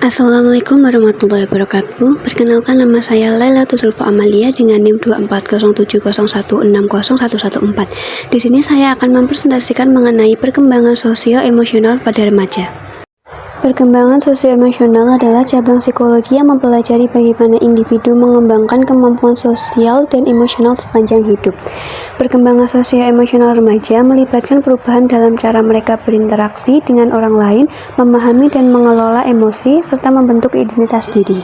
Assalamualaikum warahmatullahi wabarakatuh. Perkenalkan, nama saya Lailatul Zulfa Amalia dengan NIM 24070160114. Di sini saya akan mempresentasikan mengenai perkembangan sosio-emosional pada remaja. Perkembangan sosio-emosional adalah cabang psikologi yang mempelajari bagaimana individu mengembangkan kemampuan sosial dan emosional sepanjang hidup. Perkembangan sosio-emosional remaja melibatkan perubahan dalam cara mereka berinteraksi dengan orang lain, memahami dan mengelola emosi, serta membentuk identitas diri.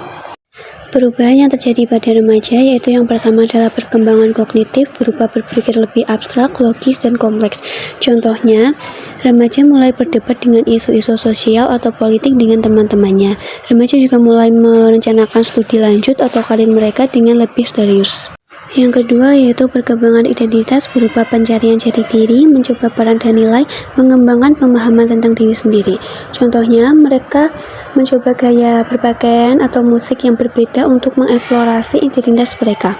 Perubahan yang terjadi pada remaja yaitu yang pertama adalah perkembangan kognitif berupa berpikir lebih abstrak, logis, dan kompleks. Contohnya, remaja mulai berdebat dengan isu-isu sosial atau politik dengan teman-temannya. Remaja juga mulai merencanakan studi lanjut atau karir mereka dengan lebih serius. Yang kedua yaitu perkembangan identitas berupa pencarian jati diri, mencoba peran dan nilai, mengembangkan pemahaman tentang diri sendiri. Contohnya, mereka mencoba gaya berpakaian atau musik yang berbeda untuk mengeksplorasi identitas mereka.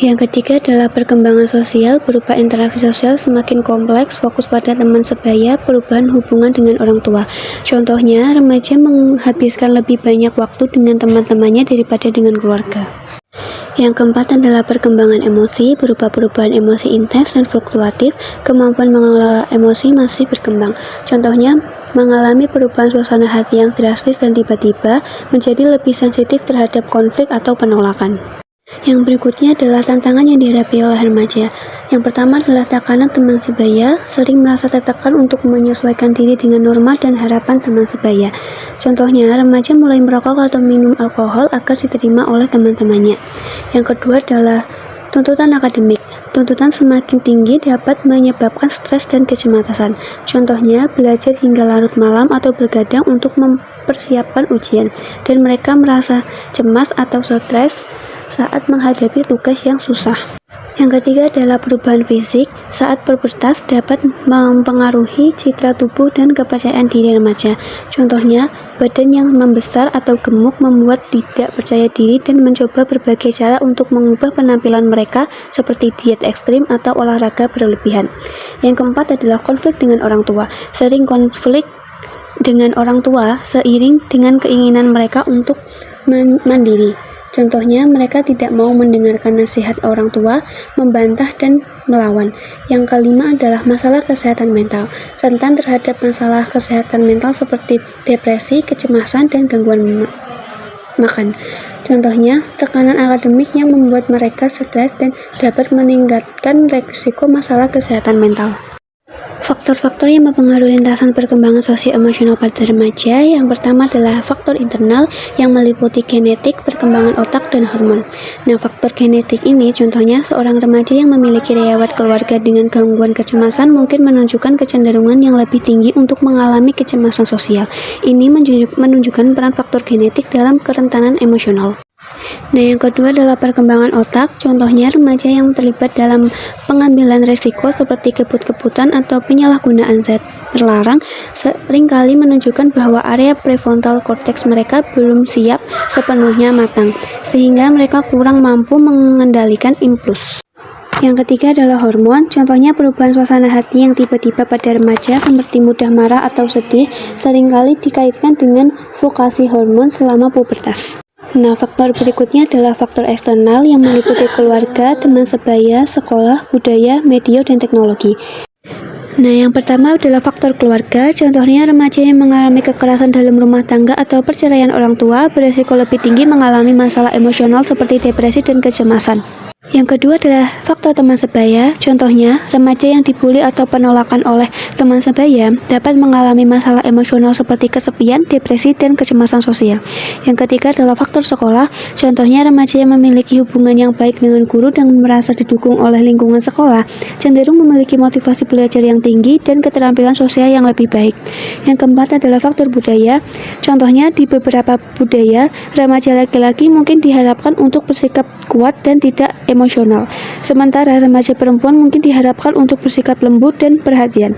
Yang ketiga adalah perkembangan sosial berupa interaksi sosial semakin kompleks, fokus pada teman sebaya, perubahan hubungan dengan orang tua. Contohnya, remaja menghabiskan lebih banyak waktu dengan teman-temannya daripada dengan keluarga. Yang keempat adalah perkembangan emosi berupa perubahan emosi intens dan fluktuatif. Kemampuan mengelola emosi masih berkembang. Contohnya, mengalami perubahan suasana hati yang drastis dan tiba-tiba, menjadi lebih sensitif terhadap konflik atau penolakan. Yang berikutnya adalah tantangan yang dihadapi oleh remaja. Yang pertama adalah tekanan teman sebaya, sering merasa tertekan untuk menyesuaikan diri dengan norma dan harapan teman sebaya. Contohnya, remaja mulai merokok atau minum alkohol agar diterima oleh teman-temannya. Yang kedua adalah tuntutan akademik. Tuntutan semakin tinggi dapat menyebabkan stres dan kecemasan. Contohnya, belajar hingga larut malam atau bergadang untuk mempersiapkan ujian, dan mereka merasa cemas atau stres saat menghadapi tugas yang susah. Yang ketiga adalah perubahan fisik. Saat pubertas dapat mempengaruhi citra tubuh dan kepercayaan diri remaja. Contohnya, badan yang membesar atau gemuk membuat tidak percaya diri dan mencoba berbagai cara untuk mengubah penampilan mereka seperti diet ekstrim atau olahraga berlebihan. Yang keempat adalah konflik dengan orang tua. Sering konflik dengan orang tua seiring dengan keinginan mereka untuk mandiri. Contohnya, mereka tidak mau mendengarkan nasihat orang tua, membantah, dan melawan. Yang kelima adalah masalah kesehatan mental. Rentan terhadap masalah kesehatan mental seperti depresi, kecemasan, dan gangguan makan. Contohnya, tekanan akademik yang membuat mereka stres dan dapat meningkatkan risiko masalah kesehatan mental. Faktor-faktor yang mempengaruhi lintasan perkembangan sosio-emosional pada remaja. Yang pertama adalah faktor internal yang meliputi genetik, perkembangan otak, dan hormon. Nah, faktor genetik ini contohnya seorang remaja yang memiliki riwayat keluarga dengan gangguan kecemasan mungkin menunjukkan kecenderungan yang lebih tinggi untuk mengalami kecemasan sosial. Ini menunjukkan peran faktor genetik dalam kerentanan emosional. Nah, yang kedua adalah perkembangan otak. Contohnya, remaja yang terlibat dalam pengambilan risiko seperti kebut-kebutan atau penyalahgunaan zat terlarang seringkali menunjukkan bahwa area prefrontal cortex mereka belum siap sepenuhnya matang, sehingga mereka kurang mampu mengendalikan impuls. Yang ketiga adalah hormon. Contohnya, perubahan suasana hati yang tiba-tiba pada remaja seperti mudah marah atau sedih seringkali dikaitkan dengan fluktuasi hormon selama pubertas. Nah, faktor berikutnya adalah faktor eksternal yang meliputi keluarga, teman sebaya, sekolah, budaya, media, dan teknologi. Nah, yang pertama adalah faktor keluarga. Contohnya, remaja yang mengalami kekerasan dalam rumah tangga atau perceraian orang tua berisiko lebih tinggi mengalami masalah emosional seperti depresi dan kecemasan. Yang kedua adalah faktor teman sebaya. Contohnya, remaja yang dibully atau penolakan oleh teman sebaya dapat mengalami masalah emosional seperti kesepian, depresi, dan kecemasan sosial. Yang ketiga adalah faktor sekolah. Contohnya, remaja yang memiliki hubungan yang baik dengan guru dan merasa didukung oleh lingkungan sekolah cenderung memiliki motivasi belajar yang tinggi dan keterampilan sosial yang lebih baik. Yang keempat adalah faktor budaya. Contohnya, di beberapa budaya, remaja laki-laki mungkin diharapkan untuk bersikap kuat dan tidak emosional. Sementara remaja perempuan mungkin diharapkan untuk bersikap lembut dan perhatian.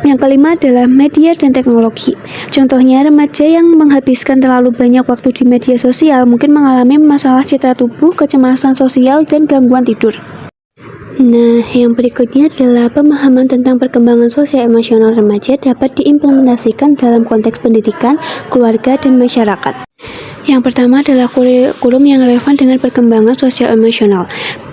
Yang kelima adalah media dan teknologi. Contohnya, remaja yang menghabiskan terlalu banyak waktu di media sosial mungkin mengalami masalah citra tubuh, kecemasan sosial, dan gangguan tidur. Nah, yang berikutnya adalah pemahaman tentang perkembangan sosial emosional remaja dapat diimplementasikan dalam konteks pendidikan, keluarga, dan masyarakat. Yang pertama adalah kurikulum yang relevan dengan perkembangan sosial emosional.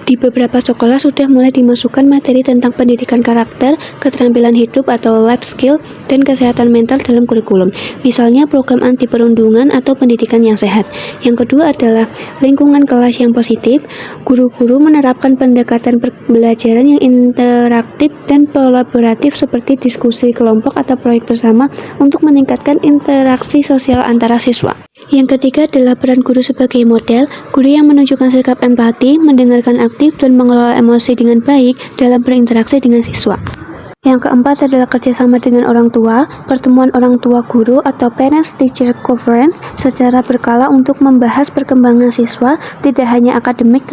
Di beberapa sekolah sudah mulai dimasukkan materi tentang pendidikan karakter, keterampilan hidup atau life skill, dan kesehatan mental dalam kurikulum. Misalnya program anti perundungan atau pendidikan yang sehat. Yang kedua adalah lingkungan kelas yang positif. Guru-guru menerapkan pendekatan pembelajaran yang interaktif dan kolaboratif seperti diskusi kelompok atau proyek bersama untuk meningkatkan interaksi sosial antara siswa. Yang ketiga adalah peran guru sebagai model. Guru yang menunjukkan sikap empati, mendengarkan aktif, dan mengelola emosi dengan baik dalam berinteraksi dengan siswa. Yang keempat adalah kerjasama dengan orang tua. Pertemuan orang tua guru atau Parents-Teacher Conference secara berkala untuk membahas perkembangan siswa, tidak hanya akademik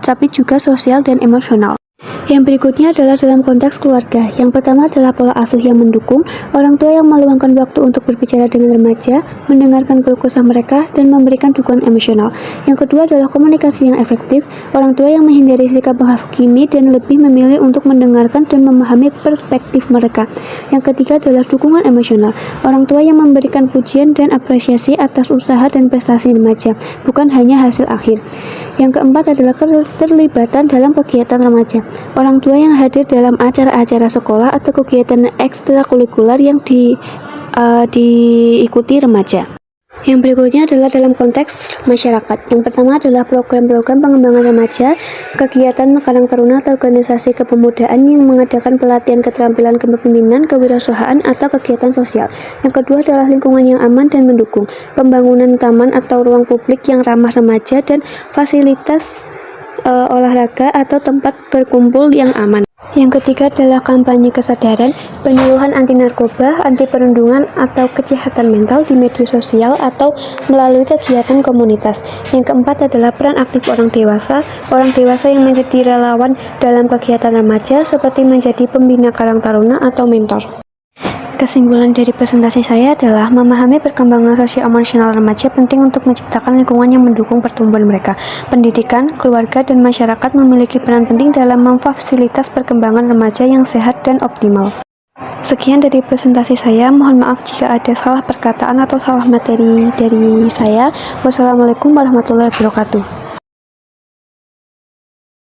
tapi juga sosial dan emosional. Yang berikutnya adalah dalam konteks keluarga. Yang pertama adalah pola asuh yang mendukung. Orang tua yang meluangkan waktu untuk berbicara dengan remaja, mendengarkan keluh kesah mereka, dan memberikan dukungan emosional. Yang kedua adalah komunikasi yang efektif. Orang tua yang menghindari sikap menghakimi dan lebih memilih untuk mendengarkan dan memahami perspektif mereka. Yang ketiga adalah dukungan emosional. Orang tua yang memberikan pujian dan apresiasi atas usaha dan prestasi remaja, bukan hanya hasil akhir. Yang keempat adalah keterlibatan dalam kegiatan remaja. Orang tua yang hadir dalam acara-acara sekolah atau kegiatan ekstrakurikuler yang diikuti remaja. Yang berikutnya adalah dalam konteks masyarakat. Yang pertama adalah program-program pengembangan remaja, kegiatan Karang Taruna atau organisasi kepemudaan yang mengadakan pelatihan keterampilan kepemimpinan, kewirausahaan, atau kegiatan sosial. Yang kedua adalah lingkungan yang aman dan mendukung, pembangunan taman atau ruang publik yang ramah remaja, dan fasilitas olahraga atau tempat berkumpul yang aman. Yang ketiga adalah kampanye kesadaran, penyuluhan anti narkoba, anti perundungan atau kejahatan mental di media sosial atau melalui kegiatan komunitas. Yang keempat adalah peran aktif orang dewasa yang menjadi relawan dalam kegiatan remaja seperti menjadi pembina Karang Taruna atau mentor. Kesimpulan dari presentasi saya adalah memahami perkembangan sosial emosional remaja penting untuk menciptakan lingkungan yang mendukung pertumbuhan mereka. Pendidikan, keluarga, dan masyarakat memiliki peran penting dalam memfasilitasi perkembangan remaja yang sehat dan optimal. Sekian dari presentasi saya, mohon maaf jika ada salah perkataan atau salah materi dari saya. Wassalamualaikum warahmatullahi wabarakatuh.